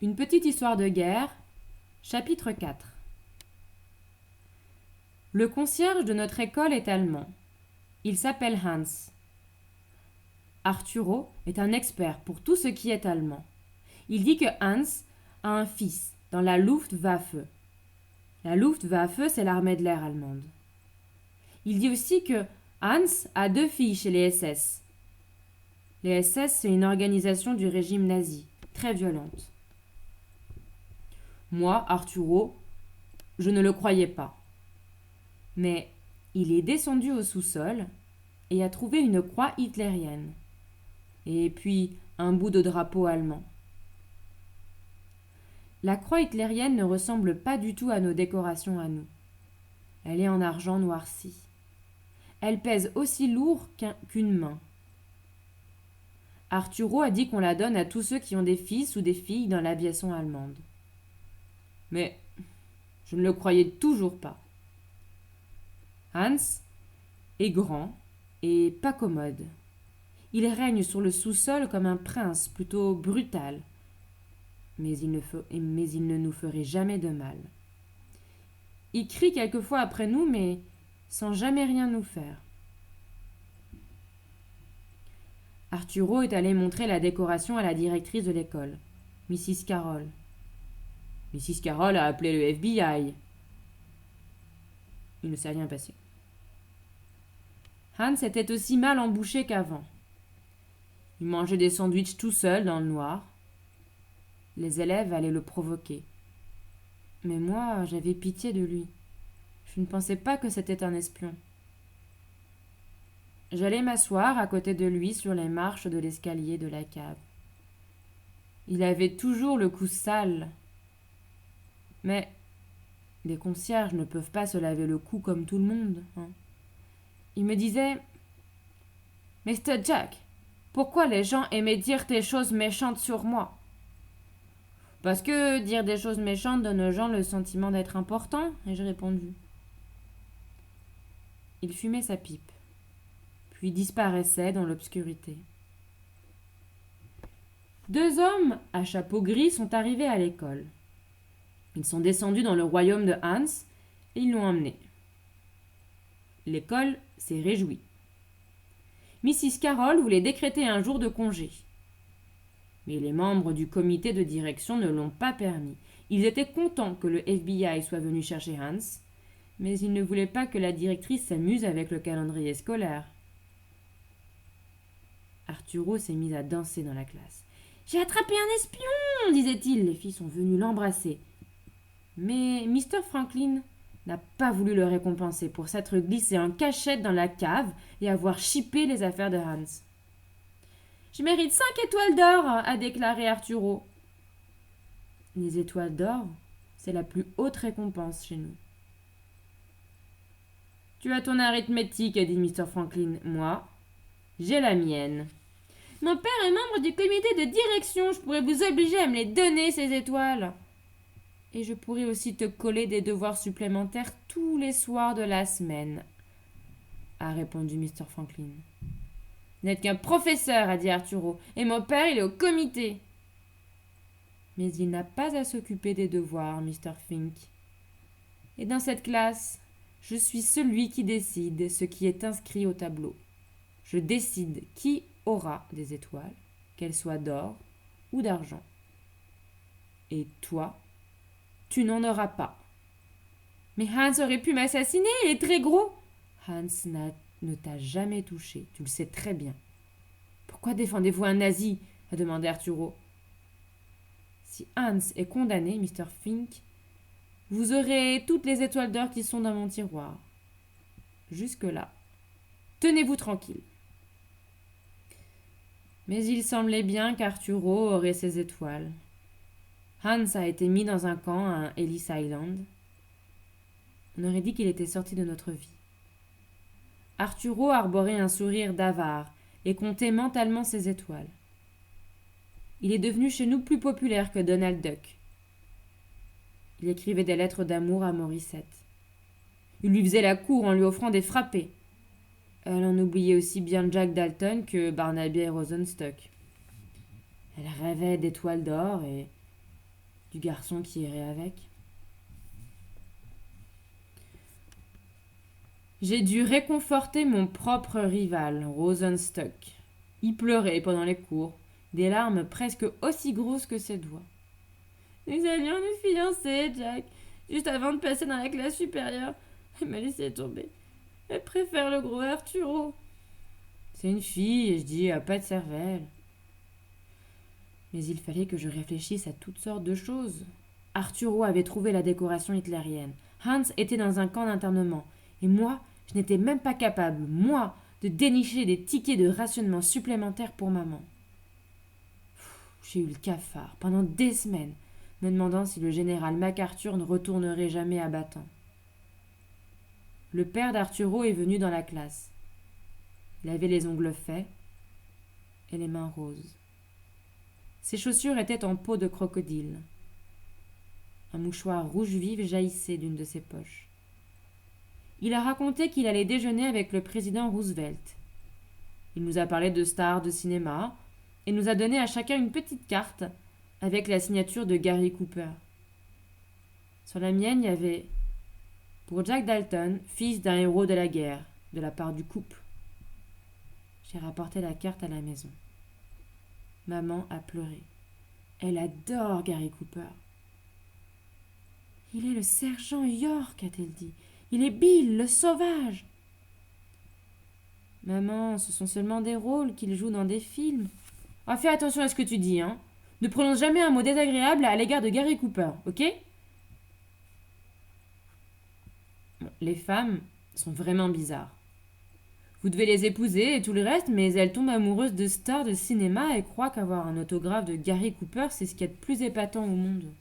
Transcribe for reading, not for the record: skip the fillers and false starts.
Une petite histoire de guerre, chapitre 4. Le concierge de notre école est allemand. Il s'appelle Hans. Arturo est un expert pour tout ce qui est allemand. Il dit que Hans a un fils dans la Luftwaffe. La Luftwaffe, c'est l'armée de l'air allemande. Il dit aussi que Hans a 2 filles chez les SS. Les SS, c'est une organisation du régime nazi, très violente. Moi, Arturo, je ne le croyais pas. Mais il est descendu au sous-sol et a trouvé une croix hitlérienne. Et puis un bout de drapeau allemand. La croix hitlérienne ne ressemble pas du tout à nos décorations à nous. Elle est en argent noirci. Elle pèse aussi lourd qu'une main. Arturo a dit qu'on la donne à tous ceux qui ont des fils ou des filles dans l'aviation allemande. Mais je ne le croyais toujours pas. Hans est grand et pas commode. Il règne sur le sous-sol comme un prince plutôt brutal, mais il ne nous ferait jamais de mal. Il crie quelquefois après nous, mais sans jamais rien nous faire. Arturo est allé montrer la décoration à la directrice de l'école, Mrs. Carroll. Mrs. Carroll a appelé le FBI. Il ne s'est rien passé. Hans était aussi mal embouché qu'avant. Il mangeait des sandwichs tout seul dans le noir. Les élèves allaient le provoquer. Mais moi, j'avais pitié de lui. Je ne pensais pas que c'était un espion. J'allais m'asseoir à côté de lui sur les marches de l'escalier de la cave. Il avait toujours le cou sale. Mais les concierges ne peuvent pas se laver le cou comme tout le monde, hein. Il me disait « Mr. Jack, pourquoi les gens aimaient dire des choses méchantes sur moi ?»« Parce que dire des choses méchantes donne aux gens le sentiment d'être important, » ai-je répondu. Il fumait sa pipe, puis disparaissait dans l'obscurité. 2 hommes à chapeau gris sont arrivés à l'école. Ils sont descendus dans le royaume de Hans et ils l'ont emmené. L'école s'est réjouie. Mrs. Carroll voulait décréter un jour de congé. Mais les membres du comité de direction ne l'ont pas permis. Ils étaient contents que le FBI soit venu chercher Hans, mais ils ne voulaient pas que la directrice s'amuse avec le calendrier scolaire. Arturo s'est mis à danser dans la classe. « J'ai attrapé un espion !» disait-il. Les filles sont venues l'embrasser. Mais Mr. Franklin n'a pas voulu le récompenser pour s'être glissé en cachette dans la cave et avoir chippé les affaires de Hans. « Je mérite 5 étoiles d'or !» a déclaré Arturo. Les étoiles d'or, c'est la plus haute récompense chez nous. « Tu as ton arithmétique, » a dit Mr. Franklin. « Moi, j'ai la mienne. »« Mon père est membre du comité de direction. Je pourrais vous obliger à me les donner, ces étoiles. » Et je pourrais aussi te coller des devoirs supplémentaires tous les soirs de la semaine, a répondu Mr. Franklin. Vous n'êtes qu'un professeur, a dit Arturo, et mon père, il est au comité. Mais il n'a pas à s'occuper des devoirs, Mr. Fink. Et dans cette classe, je suis celui qui décide ce qui est inscrit au tableau. Je décide qui aura des étoiles, qu'elles soient d'or ou d'argent. Et toi, tu n'en auras pas. Mais Hans aurait pu m'assassiner, il est très gros. Hans ne t'a jamais touché, tu le sais très bien. Pourquoi défendez-vous un nazi a demandé Arturo. Si Hans est condamné, Mr. Fink, vous aurez toutes les étoiles d'or qui sont dans mon tiroir. Jusque-là, tenez-vous tranquille. Mais il semblait bien qu'Arturo aurait ses étoiles. Hans a été mis dans un camp à Ellis Island. On aurait dit qu'il était sorti de notre vie. Arturo arborait un sourire d'avare et comptait mentalement ses étoiles. Il est devenu chez nous plus populaire que Donald Duck. Il écrivait des lettres d'amour à Morissette. Il lui faisait la cour en lui offrant des frappés. Elle en oubliait aussi bien Jack Dalton que Barnaby Rosenstock. Elle rêvait d'étoiles d'or et du garçon qui irait avec. J'ai dû réconforter mon propre rival, Rosenstock. Il pleurait pendant les cours, des larmes presque aussi grosses que ses doigts. Nous allions nous fiancer, Jack, juste avant de passer dans la classe supérieure. Elle m'a laissé tomber. Elle préfère le gros Arturo. C'est une fille, et je dis, pas de cervelle. Mais il fallait que je réfléchisse à toutes sortes de choses. Arturo avait trouvé la décoration hitlérienne. Hans était dans un camp d'internement. Et moi, je n'étais même pas capable, moi, de dénicher des tickets de rationnement supplémentaires pour maman. J'ai eu le cafard pendant des semaines, me demandant si le général MacArthur ne retournerait jamais à Bataan. Le père d'Arturo est venu dans la classe. Il avait les ongles faits et les mains roses. Ses chaussures étaient en peau de crocodile. Un mouchoir rouge vif jaillissait d'une de ses poches. Il a raconté qu'il allait déjeuner avec le président Roosevelt. Il nous a parlé de stars de cinéma et nous a donné à chacun une petite carte avec la signature de Gary Cooper. Sur la mienne, il y avait « Pour Jack Dalton, fils d'un héros de la guerre, de la part du couple ». J'ai rapporté la carte à la maison. Maman a pleuré. Elle adore Gary Cooper. « Il est le sergent York, a-t-elle dit. Il est Bill, le sauvage. » Maman, ce sont seulement des rôles qu'il joue dans des films. Ah, fais attention à ce que tu dis, hein. Ne prononce jamais un mot désagréable à l'égard de Gary Cooper, ok? Bon, les femmes sont vraiment bizarres. Vous devez les épouser et tout le reste, mais elles tombent amoureuses de stars de cinéma et croient qu'avoir un autographe de Gary Cooper, c'est ce qu'il y a de plus épatant au monde.